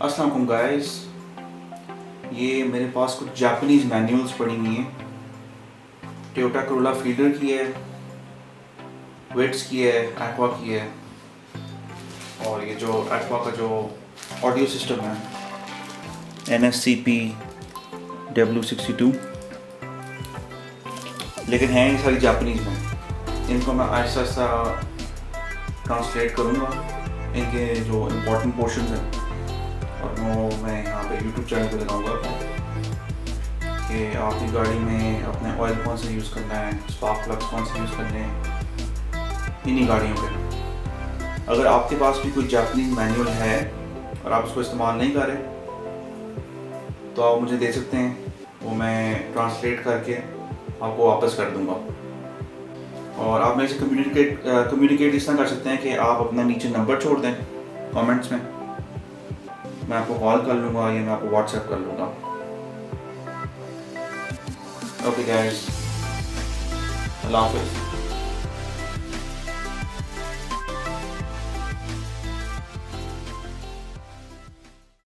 अस्सलाम वालेकुम गाइस, ये मेरे पास कुछ जापानीज़ मैनुअल्स पड़ी हुई हैं। टोयोटा कोरोला फील्डर की है, विट्स की है, एक्वा की है, और ये जो एक्वा का जो ऑडियो सिस्टम है NSCP W62, लेकिन हैं ये सारी जापानीज़ में। इनको मैं आहिस्ता आहिस्ता ट्रांसलेट करूँगा, इनके जो इम्पोर्टेंट पोर्शंस हैं, और वो मैं यहाँ पे YouTube चैनल पे लगाऊंगा कि आपकी गाड़ी में अपने ऑयल कौन से यूज़ करना है, स्पार्क प्लग्स कौन से यूज़ करने हैं इन्हीं गाड़ियों पे। अगर आपके पास भी कोई जापानीज़ मैनुअल है और आप उसको इस्तेमाल नहीं कर रहे तो आप मुझे दे सकते हैं, वो मैं ट्रांसलेट करके आपको वापस कर दूंगा। और आप मेरे से कम्युनिकेट इस तरह कर सकते हैं कि आप अपना नीचे नंबर छोड़ दें कमेंट्स में, मैं आपको कॉल कर लूँगा या मैं आपको व्हाट्सएप कर लूँगा। ओके गाइस, अल्लाह हाफ़िज़।